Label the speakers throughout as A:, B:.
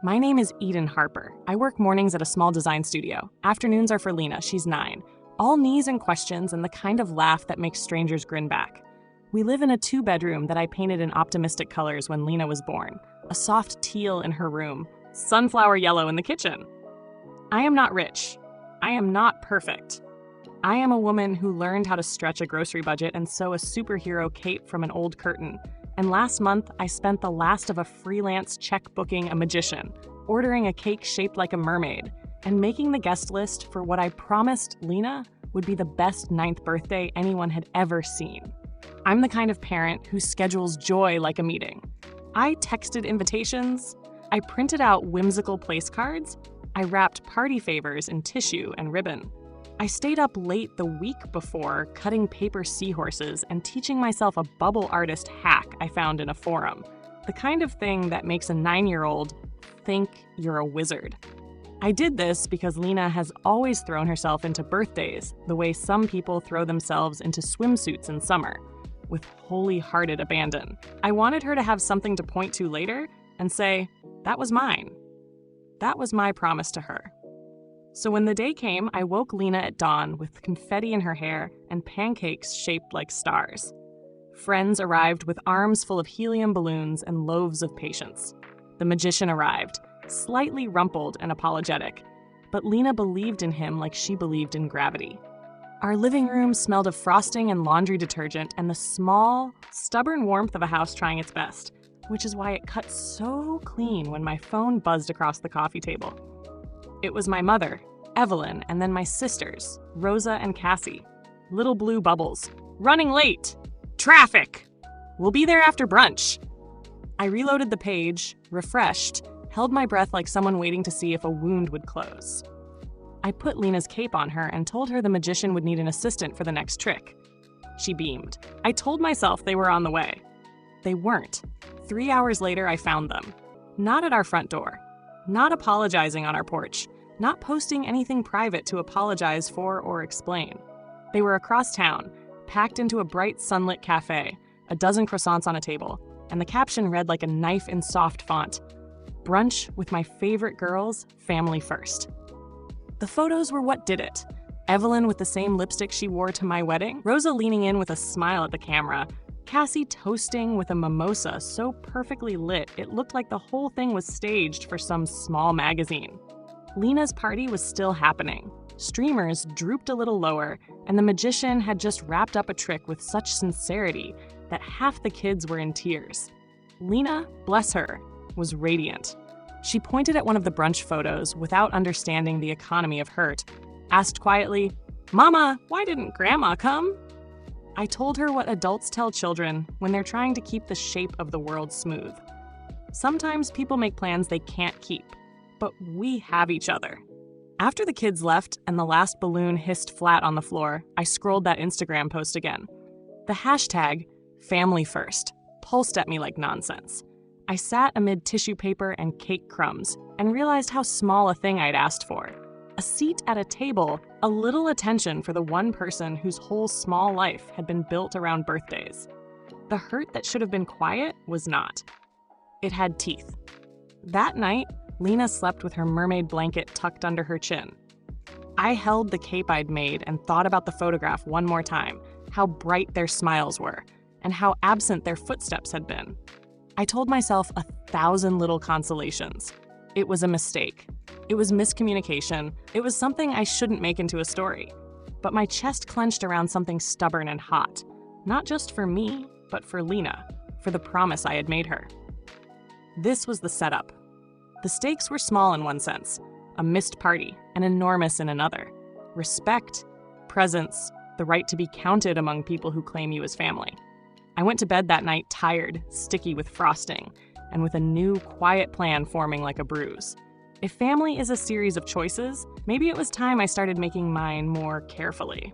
A: My name is Eden Harper. I work mornings at a small design studio. Afternoons are for Lena, she's 9. All knees and questions and the kind of laugh that makes strangers grin back. We live in a 2-bedroom that I painted in optimistic colors when Lena was born. A soft teal in her room, sunflower yellow in the kitchen. I am not rich. I am not perfect. I am a woman who learned how to stretch a grocery budget and sew a superhero cape from an old curtain. And last month, I spent the last of a freelance check booking a magician, ordering a cake shaped like a mermaid, and making the guest list for what I promised Lena would be the best 9th birthday anyone had ever seen. I'm the kind of parent who schedules joy like a meeting. I texted invitations, I printed out whimsical place cards, I wrapped party favors in tissue and ribbon. I stayed up late the week before cutting paper seahorses and teaching myself a bubble artist hack I found in a forum. The kind of thing that makes a 9-year-old think you're a wizard. I did this because Lena has always thrown herself into birthdays the way some people throw themselves into swimsuits in summer, with wholehearted abandon. I wanted her to have something to point to later and say, that was mine. That was my promise to her. So when the day came, I woke Lena at dawn with confetti in her hair and pancakes shaped like stars. Friends arrived with arms full of helium balloons and loaves of patience. The magician arrived, slightly rumpled and apologetic, but Lena believed in him like she believed in gravity. Our living room smelled of frosting and laundry detergent and the small, stubborn warmth of a house trying its best, which is why it cut so clean when my phone buzzed across the coffee table. It was my mother, Evelyn, and then my sisters, Rosa and Cassie. Little blue bubbles. Running late. Traffic. We'll be there after brunch. I reloaded the page, refreshed, held my breath like someone waiting to see if a wound would close. I put Lena's cape on her and told her the magician would need an assistant for the next trick. She beamed. I told myself they were on the way. They weren't. 3 hours later, I found them. Not at our front door. Not apologizing on our porch. Not posting anything private to apologize for or explain. They were across town, packed into a bright sunlit cafe, a dozen croissants on a table, and the caption read like a knife in soft font, "Brunch with my favorite girls, family first." The photos were what did it. Evelyn with the same lipstick she wore to my wedding, Rosa leaning in with a smile at the camera, Cassie toasting with a mimosa so perfectly lit it looked like the whole thing was staged for some small magazine. Lena's party was still happening. Streamers drooped a little lower, and the magician had just wrapped up a trick with such sincerity that half the kids were in tears. Lena, bless her, was radiant. She pointed at one of the brunch photos without understanding the economy of hurt, asked quietly, "Mama, why didn't Grandma come?" I told her what adults tell children when they're trying to keep the shape of the world smooth. Sometimes people make plans they can't keep, but we have each other. After the kids left and the last balloon hissed flat on the floor, I scrolled that Instagram post again. The hashtag, #FamilyFirst, pulsed at me like nonsense. I sat amid tissue paper and cake crumbs and realized how small a thing I'd asked for. A seat at a table, a little attention for the one person whose whole small life had been built around birthdays. The hurt that should have been quiet was not. It had teeth. That night, Lena slept with her mermaid blanket tucked under her chin. I held the cape I'd made and thought about the photograph one more time, how bright their smiles were, and how absent their footsteps had been. I told myself 1,000 little consolations. It was a mistake. It was miscommunication. It was something I shouldn't make into a story. But my chest clenched around something stubborn and hot, not just for me, but for Lena, for the promise I had made her. This was the setup. The stakes were small in one sense, a missed party, and enormous in another. Respect, presence, the right to be counted among people who claim you as family. I went to bed that night tired, sticky with frosting, and with a new, quiet plan forming like a bruise. If family is a series of choices, maybe it was time I started making mine more carefully.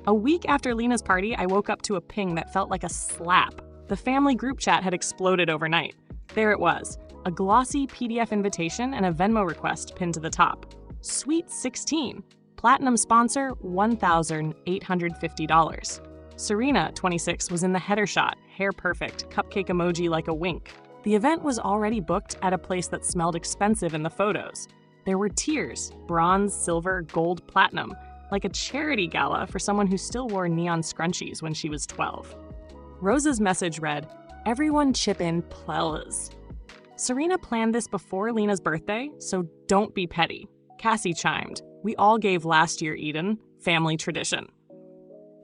A: A week after Lena's party, I woke up to a ping that felt like a slap. The family group chat had exploded overnight. There it was, a glossy PDF invitation and a Venmo request pinned to the top. Sweet 16. Platinum sponsor, $1,850. Serena, 26, was in the header shot, hair perfect, cupcake emoji like a wink. The event was already booked at a place that smelled expensive in the photos. There were tiers: bronze, silver, gold, platinum, like a charity gala for someone who still wore neon scrunchies when she was 12. Rosa's message read, "Everyone chip in, please." Serena planned this before Lena's birthday, so don't be petty. Cassie chimed, "We all gave last year, Eden. Family tradition."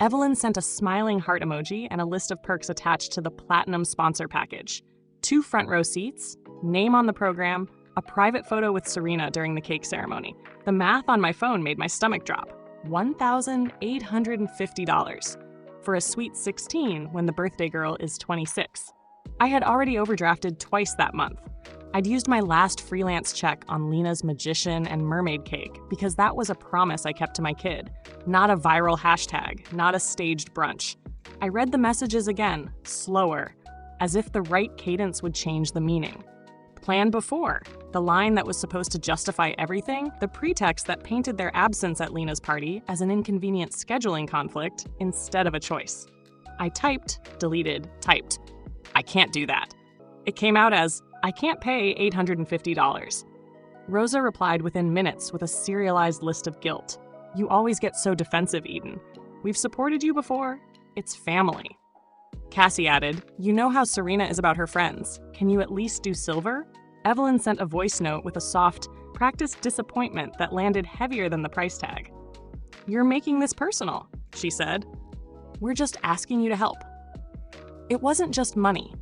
A: Evelyn sent a smiling heart emoji and a list of perks attached to the platinum sponsor package: 2 front row seats, name on the program, a private photo with Serena during the cake ceremony. The math on my phone made my stomach drop. $1,850 for a sweet 16 when the birthday girl is 26. I had already overdrafted twice that month. I'd used my last freelance check on Lena's magician and mermaid cake because that was a promise I kept to my kid, not a viral hashtag, not a staged brunch. I read the messages again, slower, as if the right cadence would change the meaning. Plan before, the line that was supposed to justify everything, the pretext that painted their absence at Lena's party as an inconvenient scheduling conflict instead of a choice. I typed, deleted, typed. I can't do that. It came out as, I can't pay $850. Rosa replied within minutes with a serialized list of guilt. You always get so defensive, Eden. We've supported you before. It's family. Cassie added, you know how Serena is about her friends. Can you at least do silver? Evelyn sent a voice note with a soft, practiced disappointment that landed heavier than the price tag. You're making this personal, she said. We're just asking you to help. It wasn't just money.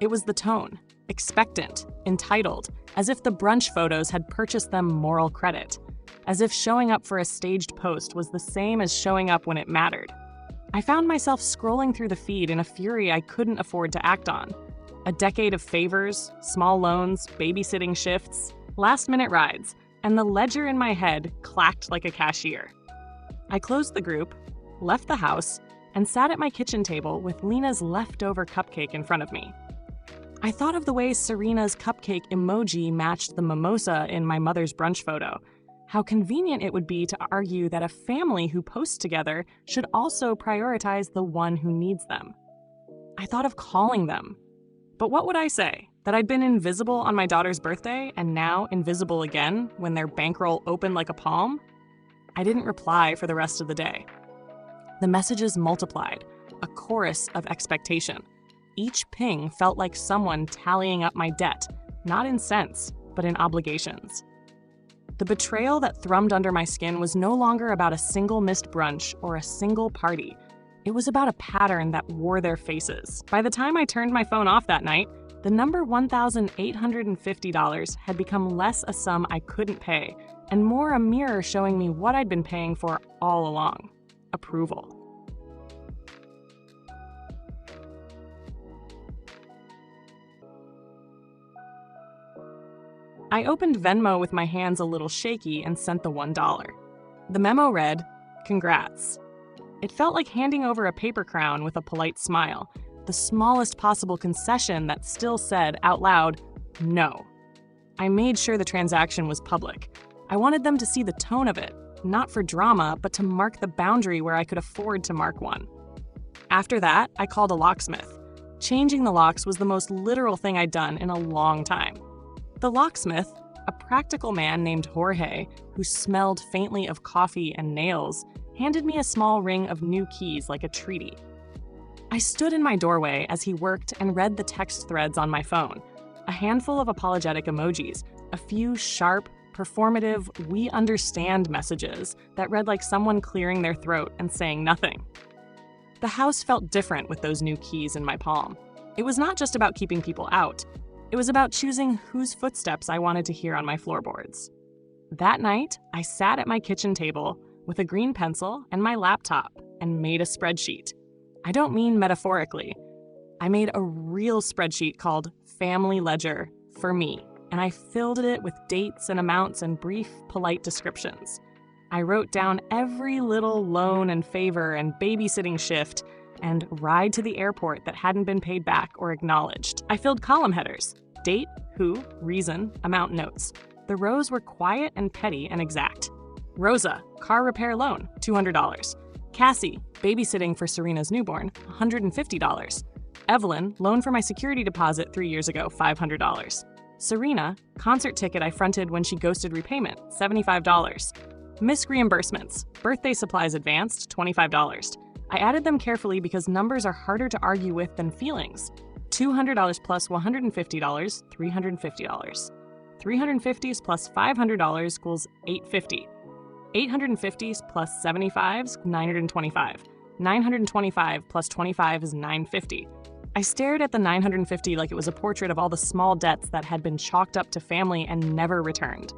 A: It was the tone. Expectant, entitled, as if the brunch photos had purchased them moral credit, as if showing up for a staged post was the same as showing up when it mattered. I found myself scrolling through the feed in a fury I couldn't afford to act on. A decade of favors, small loans, babysitting shifts, last-minute rides, and the ledger in my head clacked like a cashier. I closed the group, left the house, and sat at my kitchen table with Lena's leftover cupcake in front of me. I thought of the way Serena's cupcake emoji matched the mimosa in my mother's brunch photo. How convenient it would be to argue that a family who posts together should also prioritize the one who needs them. I thought of calling them. But what would I say? That I'd been invisible on my daughter's birthday and now invisible again when their bankroll opened like a palm? I didn't reply for the rest of the day. The messages multiplied, a chorus of expectation. Each ping felt like someone tallying up my debt, not in cents, but in obligations. The betrayal that thrummed under my skin was no longer about a single missed brunch or a single party. It was about a pattern that wore their faces. By the time I turned my phone off that night, the number $1,850 had become less a sum I couldn't pay and more a mirror showing me what I'd been paying for all along: approval. I opened Venmo with my hands a little shaky and sent the $1. The memo read, "Congrats." It felt like handing over a paper crown with a polite smile, the smallest possible concession that still said out loud, no. I made sure the transaction was public. I wanted them to see the tone of it, not for drama, but to mark the boundary where I could afford to mark one. After that, I called a locksmith. Changing the locks was the most literal thing I'd done in a long time. The locksmith, a practical man named Jorge, who smelled faintly of coffee and nails, handed me a small ring of new keys like a treaty. I stood in my doorway as he worked and read the text threads on my phone, a handful of apologetic emojis, a few sharp, performative, "we understand" messages that read like someone clearing their throat and saying nothing. The house felt different with those new keys in my palm. It was not just about keeping people out. It was about choosing whose footsteps I wanted to hear on my floorboards. That night, I sat at my kitchen table with a green pencil and my laptop and made a spreadsheet. I don't mean metaphorically. I made a real spreadsheet called Family Ledger for me, and I filled it with dates and amounts and brief, polite descriptions. I wrote down every little loan and favor and babysitting shift and ride to the airport that hadn't been paid back or acknowledged. I filled column headers: date, who, reason, amount notes. The rows were quiet and petty and exact. Rosa, car repair loan, $200. Cassie, babysitting for Serena's newborn, $150. Evelyn, loan for my security deposit 3 years ago, $500. Serena, concert ticket I fronted when she ghosted repayment, $75. Missed reimbursements, birthday supplies advanced, $25. I added them carefully because numbers are harder to argue with than feelings. $200 plus $150, $350. $350s plus $500 equals $850. $850s plus $75s, $925. $925 plus $25 is $950. I stared at the $950 like it was a portrait of all the small debts that had been chalked up to family and never returned.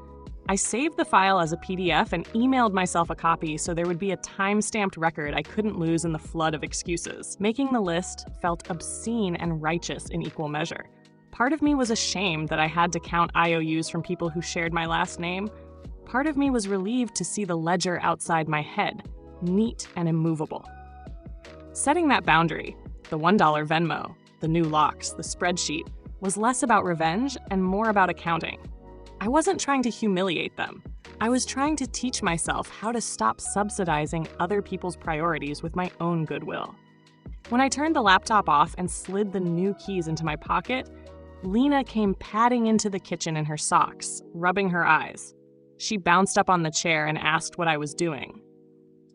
A: I saved the file as a PDF and emailed myself a copy so there would be a time-stamped record I couldn't lose in the flood of excuses. Making the list felt obscene and righteous in equal measure. Part of me was ashamed that I had to count IOUs from people who shared my last name. Part of me was relieved to see the ledger outside my head, neat and immovable. Setting that boundary, the $1 Venmo, the new locks, the spreadsheet, was less about revenge and more about accounting. I wasn't trying to humiliate them. I was trying to teach myself how to stop subsidizing other people's priorities with my own goodwill. When I turned the laptop off and slid the new keys into my pocket, Lena came padding into the kitchen in her socks, rubbing her eyes. She bounced up on the chair and asked what I was doing.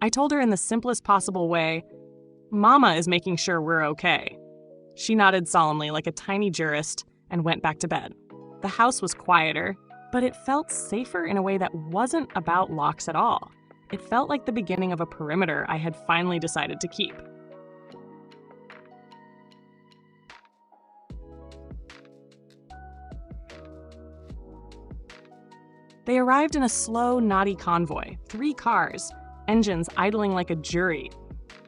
A: I told her in the simplest possible way, "Mama is making sure we're okay." She nodded solemnly like a tiny jurist and went back to bed. The house was quieter, but it felt safer in a way that wasn't about locks at all. It felt like the beginning of a perimeter I had finally decided to keep. They arrived in a slow, naughty convoy, 3 cars, engines idling like a jury.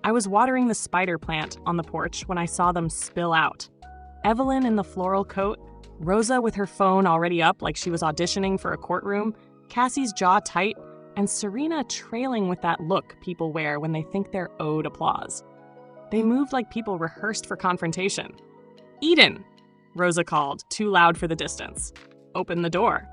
A: I was watering the spider plant on the porch when I saw them spill out. Evelyn in the floral coat, Rosa with her phone already up like she was auditioning for a courtroom, Cassie's jaw tight, and Serena trailing with that look people wear when they think they're owed applause. They moved like people rehearsed for confrontation. "Eden!" Rosa called, too loud for the distance. "Open the door."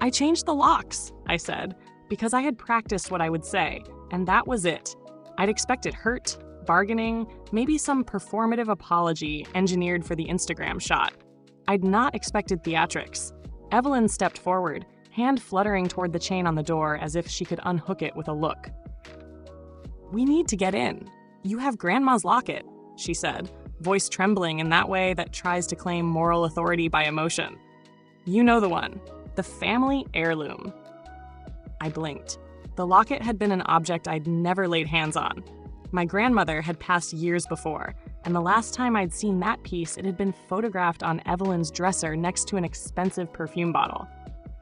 A: "I changed the locks," I said, because I had practiced what I would say, and that was it. I'd expected hurt, bargaining, maybe some performative apology engineered for the Instagram shot. I'd not expected theatrics. Evelyn stepped forward, hand fluttering toward the chain on the door as if she could unhook it with a look. "We need to get in. You have Grandma's locket," she said, voice trembling in that way that tries to claim moral authority by emotion. "You know the one. The family heirloom." I blinked. The locket had been an object I'd never laid hands on. My grandmother had passed years before, and the last time I'd seen that piece, it had been photographed on Evelyn's dresser next to an expensive perfume bottle.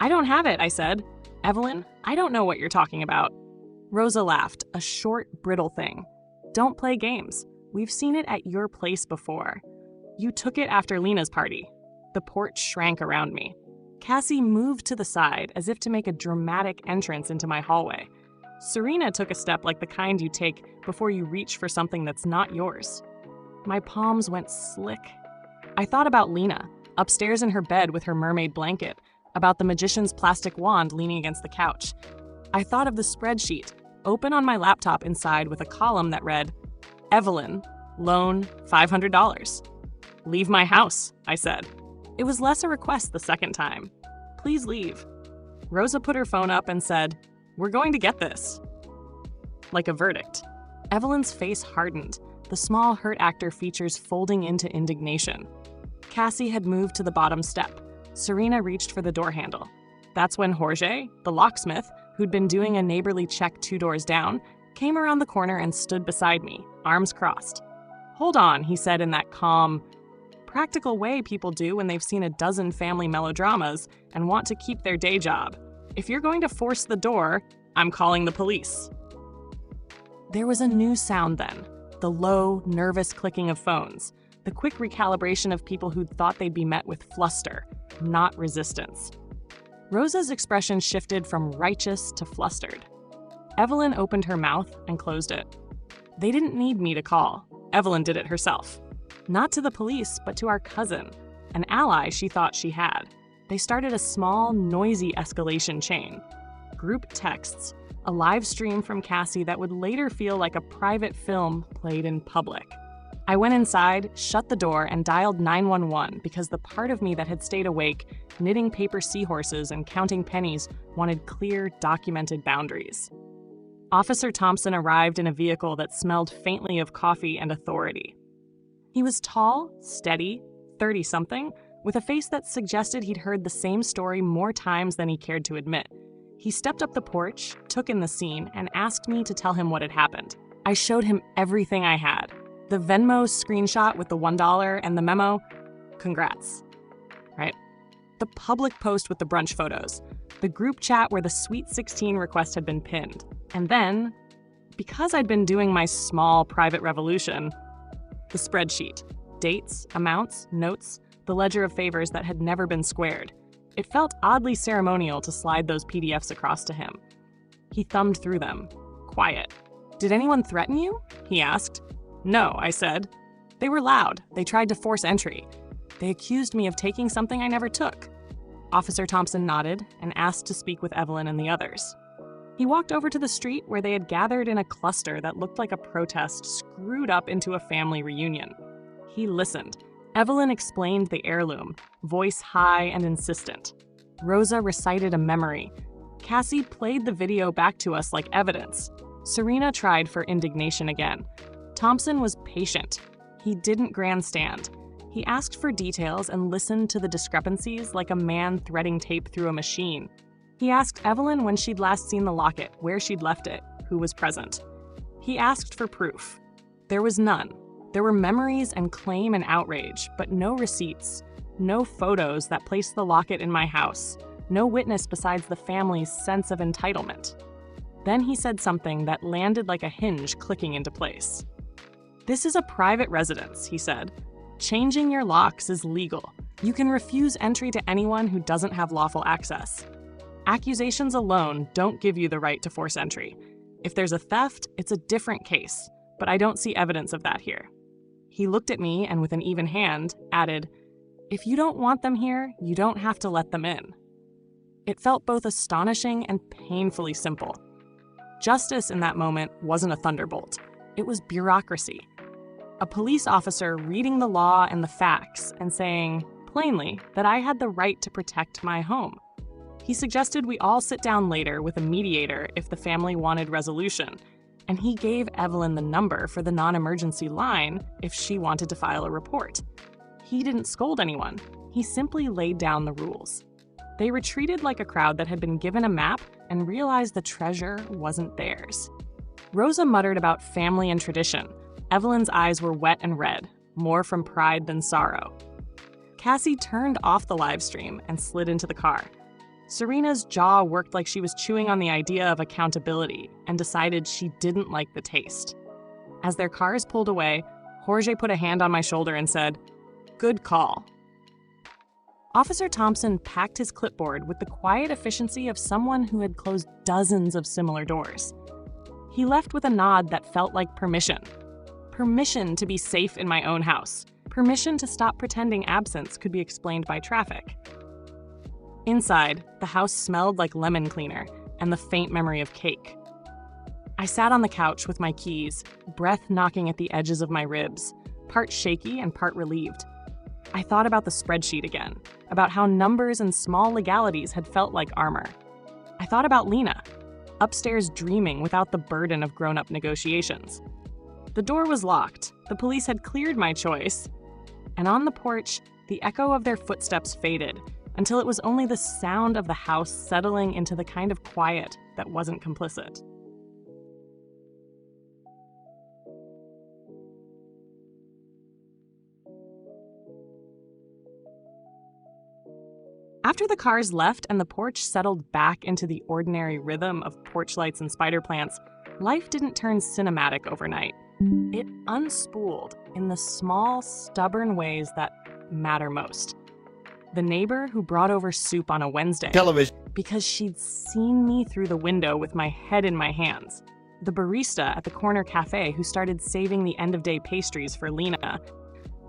A: "I don't have it," I said. "Evelyn, I don't know what you're talking about." Rosa laughed, a short, brittle thing. "Don't play games. We've seen it at your place before. You took it after Lena's party." The porch shrank around me. Cassie moved to the side as if to make a dramatic entrance into my hallway. Serena took a step like the kind you take before you reach for something that's not yours. My palms went slick. I thought about Lena, upstairs in her bed with her mermaid blanket, about the magician's plastic wand leaning against the couch. I thought of the spreadsheet, open on my laptop inside with a column that read, "Evelyn, loan $500. "Leave my house," I said. It was less a request the second time. "Please leave." Rosa put her phone up and said, "We're going to get this." Like a verdict. Evelyn's face hardened, the small hurt actor features folding into indignation. Cassie had moved to the bottom step. Serena reached for the door handle. That's when Jorge, the locksmith, who'd been doing a neighborly check 2 doors down, came around the corner and stood beside me, arms crossed. "Hold on," he said in that calm, practical way people do when they've seen a dozen family melodramas and want to keep their day job. "If you're going to force the door, I'm calling the police." There was a new sound then, the low, nervous clicking of phones, the quick recalibration of people who'd thought they'd be met with fluster, not resistance. Rosa's expression shifted from righteous to flustered. Evelyn opened her mouth and closed it. They didn't need me to call. Evelyn did it herself. Not to the police, but to our cousin, an ally she thought she had. They started a small, noisy escalation chain. Group texts, a live stream from Cassie that would later feel like a private film played in public. I went inside, shut the door, and dialed 911 because the part of me that had stayed awake, knitting paper seahorses and counting pennies, wanted clear, documented boundaries. Officer Thompson arrived in a vehicle that smelled faintly of coffee and authority. He was tall, steady, 30-something, with a face that suggested he'd heard the same story more times than he cared to admit. He stepped up the porch, took in the scene, and asked me to tell him what had happened. I showed him everything I had. The Venmo screenshot with the $1 and the memo, congrats. Right? The public post with the brunch photos. The group chat where the Sweet 16 request had been pinned. And then, because I'd been doing my small private revolution, the spreadsheet. Dates, amounts, notes, the ledger of favors that had never been squared. It felt oddly ceremonial to slide those PDFs across to him. He thumbed through them. Quiet. "Did anyone threaten you?" he asked. "No," I said. "They were loud. They tried to force entry. They accused me of taking something I never took." Officer Thompson nodded and asked to speak with Evelyn and the others. He walked over to the street where they had gathered in a cluster that looked like a protest screwed up into a family reunion. He listened. Evelyn explained the heirloom, voice high and insistent. Rosa recited a memory. Cassie played the video back to us like evidence. Serena tried for indignation again. Thompson was patient. He didn't grandstand. He asked for details and listened to the discrepancies like a man threading tape through a machine. He asked Evelyn when she'd last seen the locket, where she'd left it, who was present. He asked for proof. There was none. There were memories and claim and outrage, but no receipts, no photos that placed the locket in my house, no witness besides the family's sense of entitlement. Then he said something that landed like a hinge clicking into place. "This is a private residence," he said. "Changing your locks is legal. You can refuse entry to anyone who doesn't have lawful access. Accusations alone don't give you the right to force entry. If there's a theft, it's a different case, but I don't see evidence of that here." He looked at me and with an even hand added, "If you don't want them here, you don't have to let them in." It felt both astonishing and painfully simple. Justice in that moment wasn't a thunderbolt. It was bureaucracy. A police officer reading the law and the facts and saying, plainly, that I had the right to protect my home. He suggested we all sit down later with a mediator if the family wanted resolution, and he gave Evelyn the number for the non-emergency line if she wanted to file a report. He didn't scold anyone. He simply laid down the rules. They retreated like a crowd that had been given a map and realized the treasure wasn't theirs. Rosa muttered about family and tradition. Evelyn's eyes were wet and red, more from pride than sorrow. Cassie turned off the live stream and slid into the car. Serena's jaw worked like she was chewing on the idea of accountability and decided she didn't like the taste. As their cars pulled away, Jorge put a hand on my shoulder and said, "Good call." Officer Thompson packed his clipboard with the quiet efficiency of someone who had closed dozens of similar doors. He left with a nod that felt like permission. Permission to be safe in my own house. Permission to stop pretending absence could be explained by traffic. Inside, the house smelled like lemon cleaner and the faint memory of cake. I sat on the couch with my keys, breath knocking at the edges of my ribs, part shaky and part relieved. I thought about the spreadsheet again, about how numbers and small legalities had felt like armor. I thought about Lena, upstairs dreaming without the burden of grown-up negotiations. The door was locked, the police had cleared my choice, and on the porch, the echo of their footsteps faded, until it was only the sound of the house settling into the kind of quiet that wasn't complicit. After the cars left and the porch settled back into the ordinary rhythm of porch lights and spider plants, life didn't turn cinematic overnight. It unspooled in the small, stubborn ways that matter most. The neighbor who brought over soup on a Wednesday because she'd seen me through the window with my head in my hands. The barista at the corner cafe who started saving the end-of-day pastries for Lena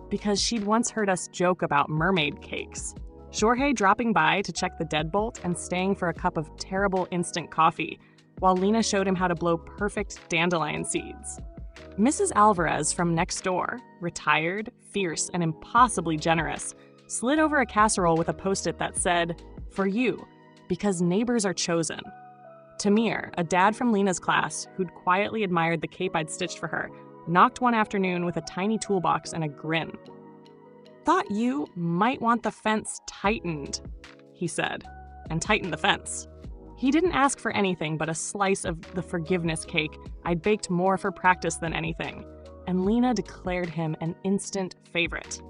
A: because she'd once heard us joke about mermaid cakes. Jorge dropping by to check the deadbolt and staying for a cup of terrible instant coffee while Lena showed him how to blow perfect dandelion seeds. Mrs. Alvarez from next door, retired, fierce, and impossibly generous, slid over a casserole with a Post-it that said, "For you, because neighbors are chosen." Tamir, a dad from Lena's class who'd quietly admired the cape I'd stitched for her, knocked one afternoon with a tiny toolbox and a grin. "Thought you might want the fence tightened," he said, and tightened the fence. He didn't ask for anything but a slice of the forgiveness cake I'd baked more for practice than anything, and Lena declared him an instant favorite.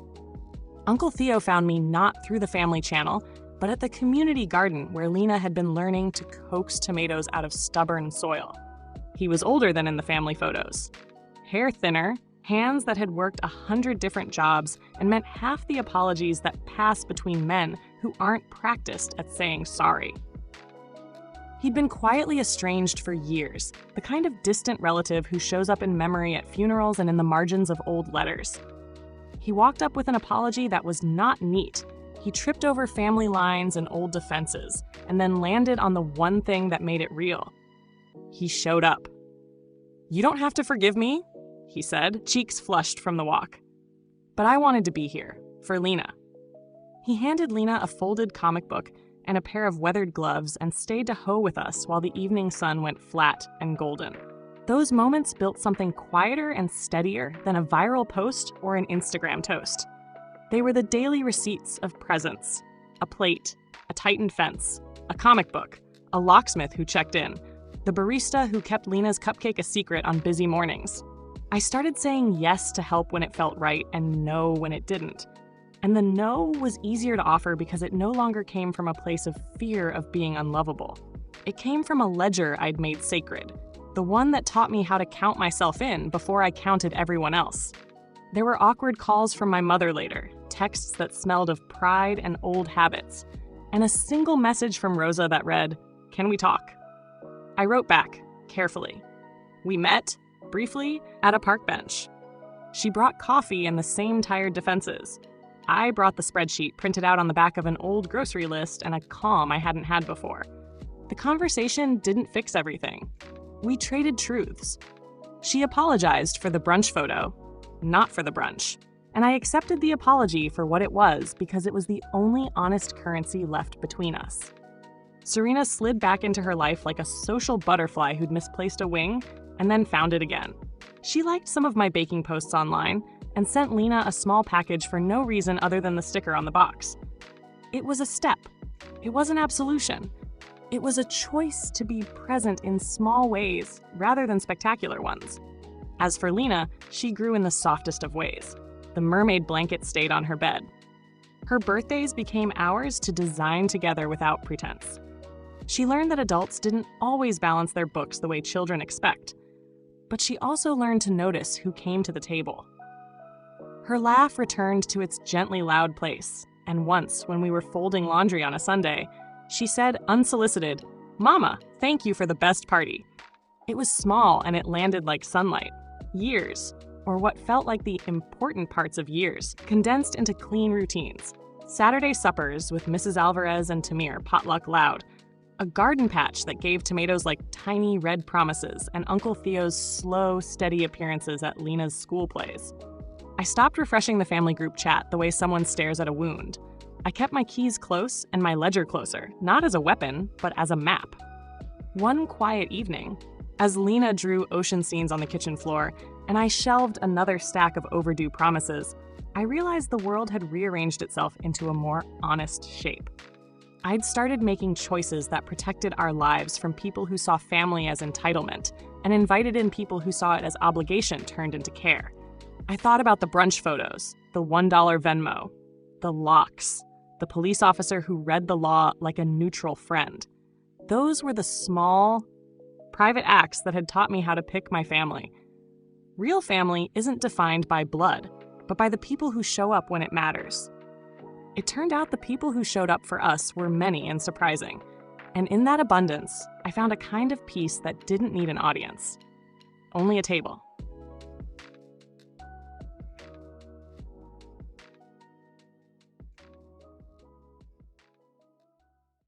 A: Uncle Theo found me not through the family channel, but at the community garden where Lena had been learning to coax tomatoes out of stubborn soil. He was older than in the family photos. Hair thinner, hands that had worked 100 different jobs and meant half the apologies that pass between men who aren't practiced at saying sorry. He'd been quietly estranged for years, the kind of distant relative who shows up in memory at funerals and in the margins of old letters. He walked up with an apology that was not neat. He tripped over family lines and old defenses, and then landed on the one thing that made it real. He showed up. "You don't have to forgive me," he said, cheeks flushed from the walk. "But I wanted to be here, for Lena." He handed Lena a folded comic book and a pair of weathered gloves and stayed to hoe with us while the evening sun went flat and golden. Those moments built something quieter and steadier than a viral post or an Instagram toast. They were the daily receipts of presence: a plate, a tightened fence, a comic book, a locksmith who checked in, the barista who kept Lena's cupcake a secret on busy mornings. I started saying yes to help when it felt right and no when it didn't. And the no was easier to offer because it no longer came from a place of fear of being unlovable. It came from a ledger I'd made sacred, the one that taught me how to count myself in before I counted everyone else. There were awkward calls from my mother later, texts that smelled of pride and old habits, and a single message from Rosa that read, "Can we talk?" I wrote back, carefully. We met, briefly, at a park bench. She brought coffee and the same tired defenses. I brought the spreadsheet printed out on the back of an old grocery list and a calm I hadn't had before. The conversation didn't fix everything. We traded truths. She apologized for the brunch photo, not for the brunch, and I accepted the apology for what it was because it was the only honest currency left between us. Serena slid back into her life like a social butterfly who'd misplaced a wing and then found it again. She liked some of my baking posts online and sent Lena a small package for no reason other than the sticker on the box. It was a step. It was an absolution. It was a choice to be present in small ways rather than spectacular ones. As for Lena, she grew in the softest of ways. The mermaid blanket stayed on her bed. Her birthdays became ours to design together without pretense. She learned that adults didn't always balance their books the way children expect, but she also learned to notice who came to the table. Her laugh returned to its gently loud place, and once, when we were folding laundry on a Sunday, she said, unsolicited, "Mama, thank you for the best party." It was small and it landed like sunlight. Years, or what felt like the important parts of years, condensed into clean routines. Saturday suppers with Mrs. Alvarez and Tamir, potluck loud. A garden patch that gave tomatoes like tiny red promises, and Uncle Theo's slow, steady appearances at Lena's school plays. I stopped refreshing the family group chat the way someone stares at a wound. I kept my keys close and my ledger closer, not as a weapon, but as a map. One quiet evening, as Lena drew ocean scenes on the kitchen floor and I shelved another stack of overdue promises, I realized the world had rearranged itself into a more honest shape. I'd started making choices that protected our lives from people who saw family as entitlement and invited in people who saw it as obligation turned into care. I thought about the brunch photos, the $1 Venmo, the locks, the police officer who read the law like a neutral friend. Those were the small, private acts that had taught me how to pick my family. Real family isn't defined by blood, but by the people who show up when it matters. It turned out the people who showed up for us were many and surprising. And in that abundance, I found a kind of peace that didn't need an audience. Only a table.